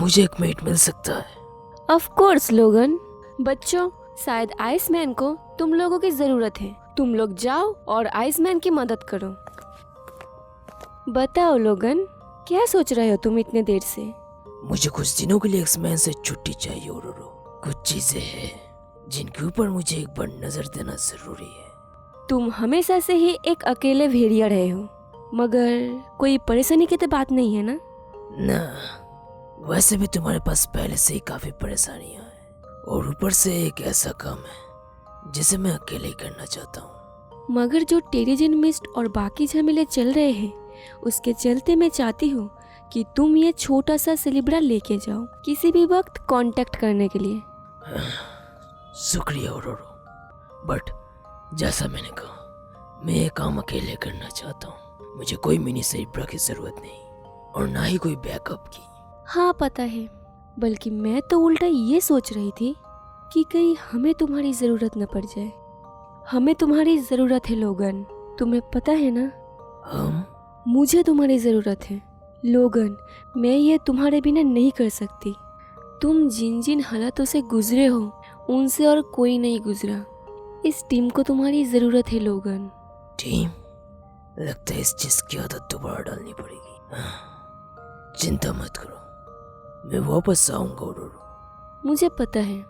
मुझे एक मेट मिल सकता है? ऑफ कोर्स लोगन। बच्चों, शायद आइसमैन को तुम लोगों की जरूरत है। तुम लोग जाओ और आइसमैन की मदद करो। बताओ लोगन, क्या सोच रहे हो तुम इतने देर से? मुझे कुछ दिनों के लिए एक्समैन से छुट्टी चाहिए ओरोरो। कुछ चीजें हैं जिनके ऊपर मुझे एक बार नजर देना जरूरी है। तुम हमेशा से ही एक अकेले भेड़िया रहे हो, मगर कोई परेशानी की तो बात नहीं है ना? ना, वैसे भी तुम्हारे पास पहले से ही काफी परेशानियां हैं और ऊपर से एक ऐसा काम है जिसे मैं अकेले ही करना चाहता हूँ। मगर जो टेरिजिन मिस्ट और बाकी झमेले चल रहे हैं, उसके चलते मैं चाहती हूँ कि तुम ये छोटा सा सिलिब्रा लेके जाओ किसी भी वक्त कांटेक्ट करने के लिए। शुक्रिया ओरोरो, बट जैसा मैंने कहा, मैं ये काम अकेले करना चाहता हूँ। मुझे कोई मिनी सिलिब्रा की जरूरत नहीं और ना ही कोई बैकअप की। हाँ पता है, बल्कि मैं तो उल्टा ये सोच रही थी कि कहीं हमें तुम्हारी जरूरत न पड़ जाए। हमें तुम्हारी जरूरत है लोगन, तुम्हें पता है ना? मुझे तुम्हारी जरूरत है लोगन। मैं ये तुम्हारे बिना नहीं कर सकती। तुम जिन जिन हालातों से गुजरे हो, उनसे और कोई नहीं गुजरा। इस टीम को तुम्हारी जरूरत है लोगन। टीम? लगता है इस चीज की आदत दोबारा डालनी पड़ेगी। चिंता मत करो, मैं वापस आऊंगा ओरोरो। मुझे पता है।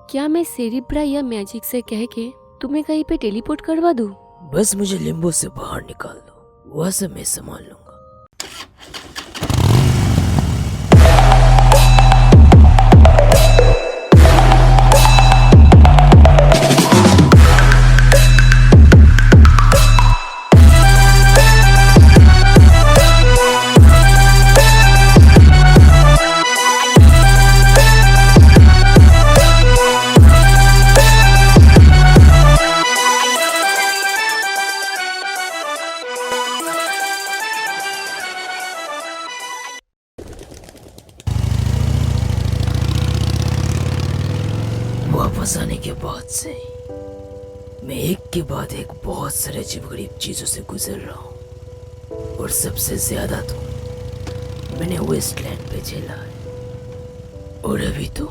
क्या मैं सेरिब्रा या मैजिक से कह के तुम्हें कहीं पे टेलीपोर्ट करवा दूं? बस मुझे लिम्बो से बाहर निकाल दो, वह सब मैं संभाल लूंगा। वापस आने के बाद से मैं एक के बाद एक बहुत सारे अजीब-गरीब चीजों से गुजर रहा हूँ और सबसे ज्यादा तो मैंने वेस्टलैंड पे झेला है। और अभी तो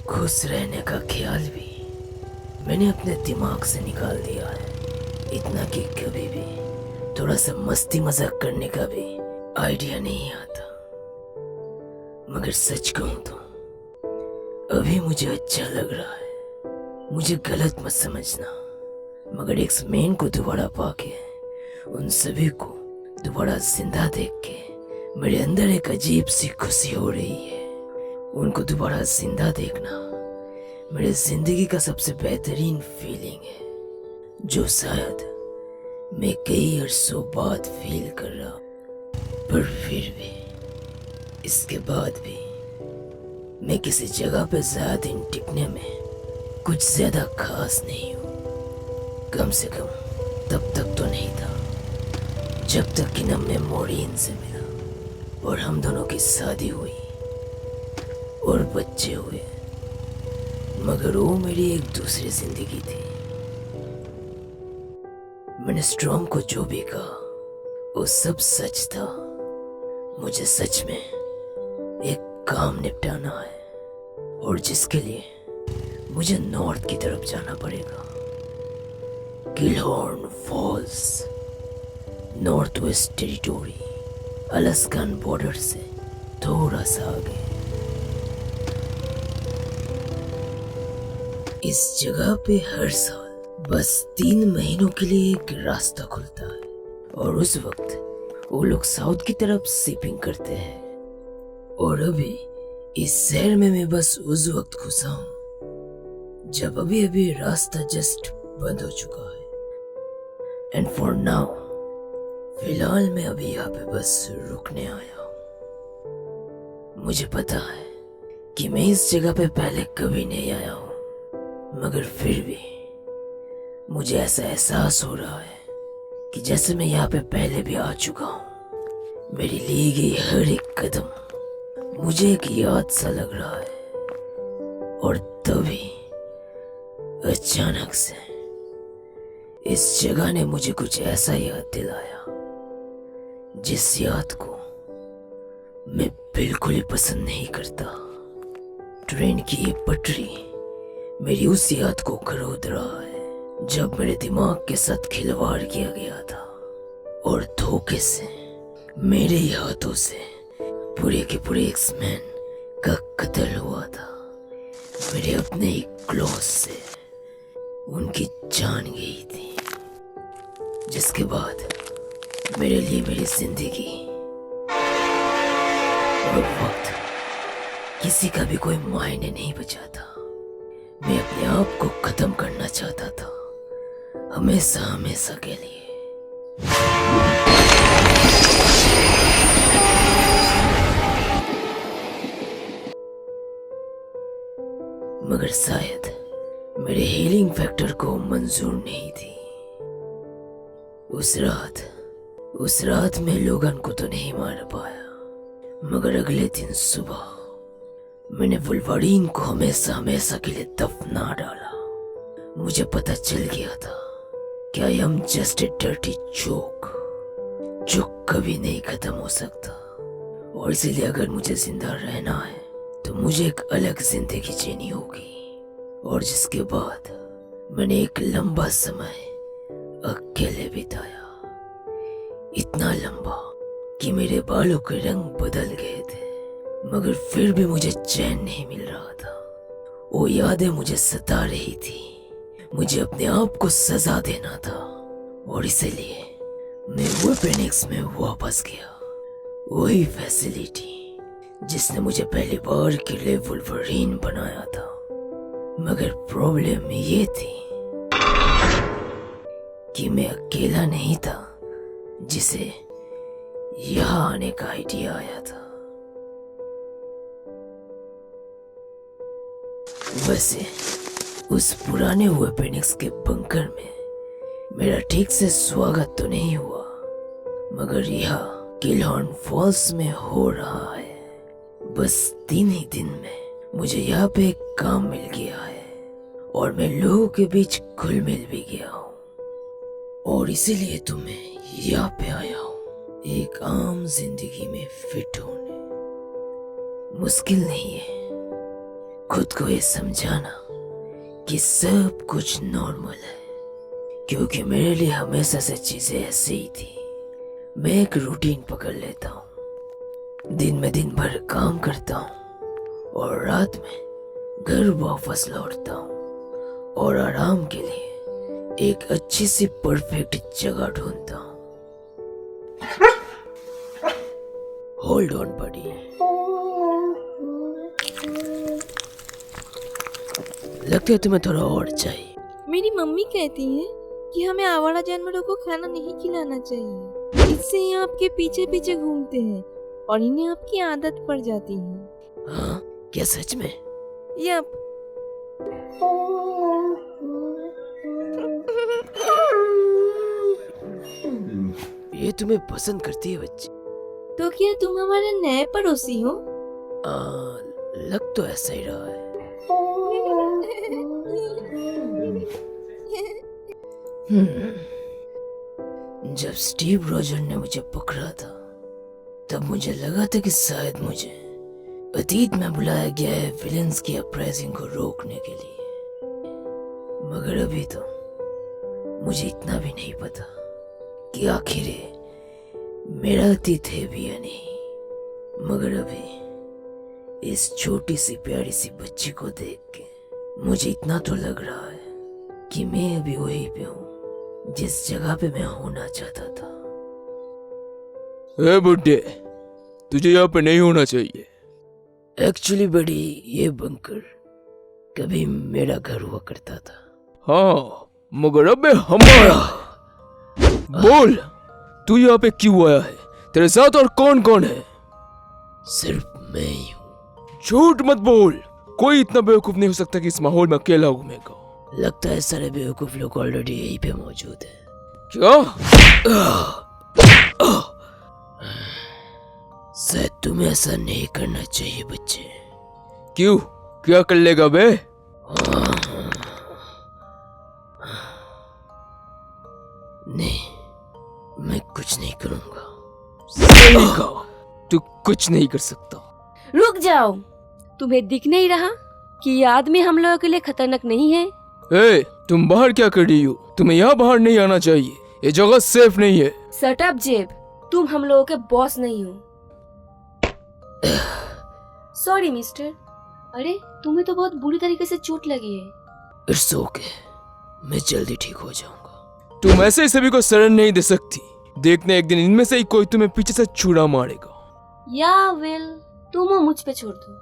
खुश रहने का ख्याल भी मैंने अपने दिमाग से निकाल दिया है। इतना कि कभी भी थोड़ा सा मस्ती मजाक करने का भी आइडिया नहीं आता। मगर सच कहूं तो अभी मुझे अच्छा लग रहा है। मुझे गलत मत समझना, मगर एक्समैन को दोबारा पाके, उन सभी को दोबारा जिंदा देख के मेरे अंदर एक अजीब सी खुशी हो रही है। उनको दोबारा जिंदा देखना मेरी जिंदगी का सबसे बेहतरीन फीलिंग है, जो शायद मैं कई अरसों बाद फील कर रहा हूं। पर फिर भी इसके बाद भी मैं किसी जगह पे ज्यादा दिन टिकने में कुछ ज्यादा खास नहीं हूँ। कम से कम तब तक तो नहीं था जब तक कि न मैं मोरियन से मिला और हम दोनों की शादी हुई और बच्चे हुए। मगर वो मेरी एक दूसरी जिंदगी थी। मैंने स्ट्रॉम को जो भी कहा वो सब सच था। मुझे सच में एक काम निपटाना है और जिसके लिए मुझे नॉर्थ की तरफ जाना पड़ेगा। Gilhorn Falls, Northwest Territory, Alaskan border से थोड़ा सा आगे। इस जगह पे हर साल बस 3 महीनों के लिए एक रास्ता खुलता है और उस वक्त वो लोग साउथ की तरफ शिपिंग करते हैं। और अभी इस शहर में मैं बस उस वक्त घुसा हूँ जब अभी अभी रास्ता जस्ट बंद हो चुका है। एंड फॉर नाउ, फिलहाल मैं अभी यहाँ पे बस रुकने आया हूँ। मुझे पता है कि मैं इस जगह पे पहले कभी नहीं आया हूँ, मगर फिर भी मुझे ऐसा एहसास हो रहा है कि जैसे मैं यहाँ पे पहले भी आ चुका हूँ। मेरी ली गई हर एक कदम मुझे एक याद सा लग रहा है। और तभी अचानक से इस जगह ने मुझे कुछ ऐसा याद दिलाया जिस याद को मैं बिल्कुल ही पसंद नहीं करता। ट्रेन की ये पटरी मेरी उस याद को खरोद रहा है जब मेरे दिमाग के साथ खिलवाड़ किया गया था और धोखे से मेरे ही हाथों से पूरे के पूरे एक्समैन का कत्ल हुआ था। मेरे अपने ही क्लॉज से उनकी जान गई थी, जिसके बाद मेरे लिए मेरी जिंदगी और वक्त किसी का भी कोई मायने नहीं बचा था। मैं अपने आप को खत्म करना चाहता था, हमेशा हमेशा के लिए। मगर शायद मेरे हीलिंग फैक्टर को मंजूर नहीं थी। उस रात में लोगन को तो नहीं मार पाया, मगर अगले दिन सुबह मैंने वुल्वरीन को हमेशा हमेशा के लिए दफना डाला। मुझे पता चल गया था कि I am just a dirty joke जो कभी नहीं खत्म हो सकता, और इसीलिए अगर मुझे जिंदा रहना है तो मुझे एक अलग जिंदगी जीनी होगी। और जिसके बाद मैंने एक लंबा समय अकेले बिताया, इतना लंबा कि मेरे बालों के रंग बदल गए थे, मगर फिर भी मुझे चैन नहीं मिल रहा था। वो यादें मुझे सता रही थी, मुझे अपने आप को सजा देना था, और इसलिए मैं वेपनिक्स में वापस गया। वही फैसिलिटी जिसने मुझे पहली बार के लिए वुल्वरीन बनाया था। मगर प्रॉब्लम ये थी कि मैं अकेला नहीं था जिसे यहाँ आने का आइडिया आया था। वैसे उस पुराने वेपनिक्स के बंकर में मेरा ठीक से स्वागत तो नहीं हुआ, मगर यह किलहॉर्न फॉल्स में हो रहा है। बस 3 ही दिन में मुझे यहाँ पे एक काम मिल गया है और मैं लोगों के बीच घुल मिल भी गया हूँ, और इसीलिए तो मैं यहाँ पे आया हूँ एक आम जिंदगी में फिट होने। मुश्किल नहीं है खुद को ये समझाना कि सब कुछ नॉर्मल है, क्योंकि मेरे लिए हमेशा से चीजें ऐसे ही थी। मैं एक रूटीन पकड़ लेता हूँ, दिन में दिन भर काम करता हूँ और रात में घर वापस लौटता हूँ और आराम के लिए एक अच्छी सी परफेक्ट जगह ढूंढता हूँ। होल्ड ऑन बडी, लगता है तुम्हें थोड़ा और चाहिए। मेरी मम्मी कहती है कि हमें आवारा जानवरों को खाना नहीं खिलाना चाहिए, इससे ये आपके पीछे पीछे घूमते हैं और इन्हें आपकी आदत पड़ जाती है। हाँ, क्या सच में? यप। ये तुम्हें पसंद करती है बच्ची? तो क्या तुम हमारे नए पड़ोसी हो? लग तो ऐसा ही रहा है। जब स्टीव रॉजर ने मुझे पकड़ा था तब मुझे लगा था कि शायद मुझे अतीत में बुलाया गया है विलेंस की अपराइजिंग को रोकने के लिए, मगर अभी तो मुझे इतना भी नहीं पता कि आखिर मेरा अतीत है भी या नहीं। मगर अभी इस छोटी सी प्यारी सी बच्ची को देख के मुझे इतना तो लग रहा है कि मैं अभी वहीं पे हूँ जिस जगह पे मैं होना चाहता था। ए बुड्ढे, तुझे यहाँ पे नहीं होना चाहिए। एक्चुअली बड़ी, ये बंकर कभी मेरा घर हुआ करता था। हाँ, मगर अब हमारा। बोल, तू यहाँ पे क्यों आया है? तेरे साथ और कौन कौन है? सिर्फ मैं ही हूँ। झूठ मत बोल, कोई इतना बेवकूफ नहीं हो सकता कि इस माहौल में अकेला घूमेगा। लगता है सारे बेवकूफ लोग ऑलरेडी यहीं पे मौजूद है। क्या? शायद तुम्हें ऐसा नहीं करना चाहिए बच्चे। क्यों? क्या कर लेगा बे? नहीं, मैं कुछ नहीं करूंगा। सही कहा, तू कुछ नहीं कर सकता। जाओ। तुम्हें दिख नहीं रहा कि ये आदमी हम लोगों के लिए खतरनाक नहीं है? ए, तुम बाहर क्या कर रही हो? तुम्हें यहाँ बाहर नहीं आना चाहिए, ये जगह सेफ नहीं है। शट अप जेब, तुम हम लोगों के बॉस नहीं हो। Sorry mister. अरे तुम्हें तो बहुत बुरी तरीके से चोट लगी है। इट्स ओके, मैं जल्दी ठीक हो जाऊंगा। तुम ऐसे ही सभी को शरण नहीं दे सकती। देखना एक दिन इनमें से ही कोई तुम्हें पीछे से छुरा मारेगा। या वेल, तुम वो मुझ पे छोड़ दो।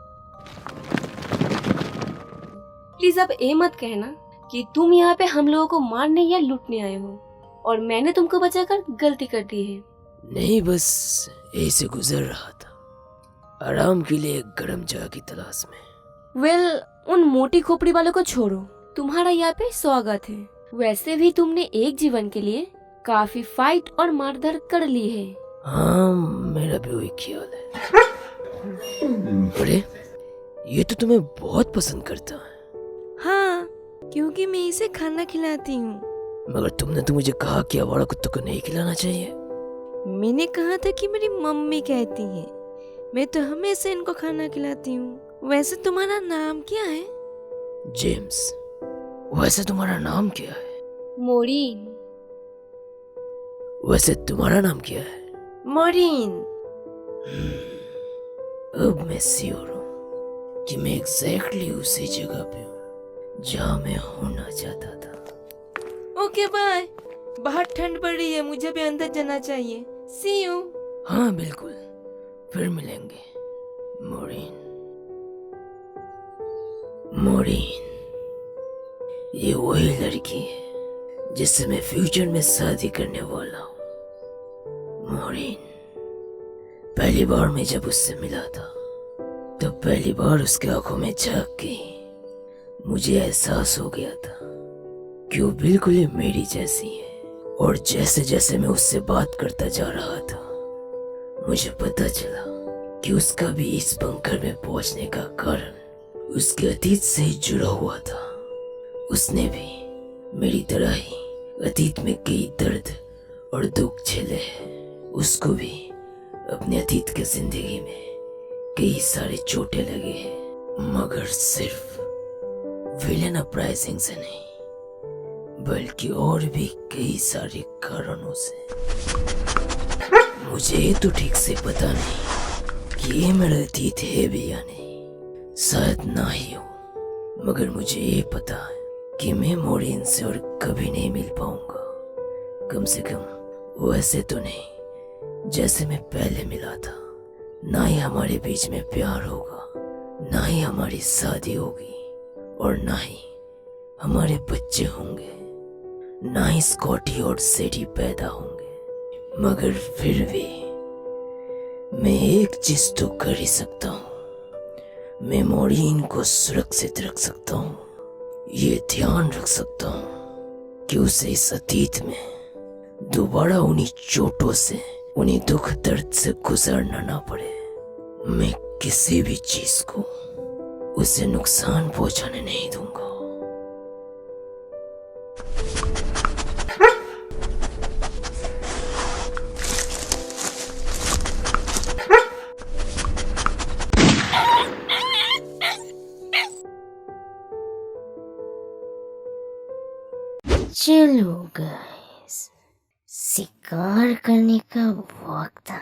प्लीज अब ये मत कहना कि तुम यहाँ पे हम लोगों को मारने या लूटने आए हो और मैंने तुमको बचाकर गलती कर दी है। नहीं, बस ऐसे गुजर रहा था, आराम के लिए एक गर्म जगह की तलाश में। वेल, उन मोटी खोपड़ी वालों को छोड़ो, तुम्हारा यहाँ पे स्वागत है। वैसे भी तुमने एक जीवन के लिए काफी फाइट और मारधर कर ली है। हाँ, मेरा भी वही ख्याल है। अरे, ये तो तुम्हें बहुत पसंद करता है। हाँ, क्योंकि मैं इसे खाना खिलाती हूँ। मगर तुमने तो मुझे कहा कि आवारा कुत्तों को नहीं खिलाना चाहिए। मैंने कहा था कि मेरी मम्मी कहती है, मैं तो हमेशा इनको खाना खिलाती हूँ। वैसे तुम्हारा नाम क्या है? जेम्स। वैसे तुम्हारा नाम क्या है? मोरीन। वैसे तुम्हारा नाम क्या है? मोरीन। अब मैं श्योर हूँ कि मैं एग्जैक्टली उसी जगह पे हूँ जहाँ मैं होना चाहता था। Okay bye. बाहर ठंड पड़ रही है, मुझे भी अंदर जाना चाहिए। सी यू। हाँ बिल्कुल, फिर मिलेंगे। मोरीन। मोरीन, ये वही लड़की है जिससे मैं फ्यूचर में शादी करने वाला हूँ। मोरीन, पहली बार मैं जब उससे मिला था तो पहली बार उसके आंखों में झांक के मुझे एहसास हो गया था कि वो बिल्कुल ही मेरी जैसी है। और जैसे जैसे मैं उससे बात करता जा रहा था, मुझे पता चला कि उसका भी इस बंकर में पहुंचने का कारण उसके अतीत से ही जुड़ा हुआ था। उसने भी मेरी तरह ही अतीत में कई दर्द और दुख झेले हैं। उसको भी अपने अतीत के जिंदगी में कई सारे चोटें लगे हैं, मगर सिर्फ विलेन अपराइजिंग से नहीं बल्कि और भी कई सारे कारणों से। मुझे तो ठीक से पता नहीं कि ये मेरा अतीत है भी या नहीं, शायद ना ही हो, मगर मुझे ये पता है कि मैं मोरीन से और कभी नहीं मिल पाऊंगा। कम से कम वैसे तो नहीं जैसे मैं पहले मिला था। ना ही हमारे बीच में प्यार होगा, ना ही हमारी शादी होगी, और ना ही हमारे बच्चे होंगे, ना ही स्कॉटी और सेडी पैदा होंगे। मगर फिर भी मैं एक चीज तो कर ही सकता हूँ, मैं मोरीन को सुरक्षित रख सकता हूँ। ये ध्यान रख सकता हूँ कि उसे इस अतीत में दोबारा उन्हीं चोटों से, उन्हीं दुख दर्द से गुजरना ना पड़े। मैं किसी भी चीज को उसे नुकसान पहुंचाने नहीं दूंगा। चलो गाइस, शिकार करने का वक्त आ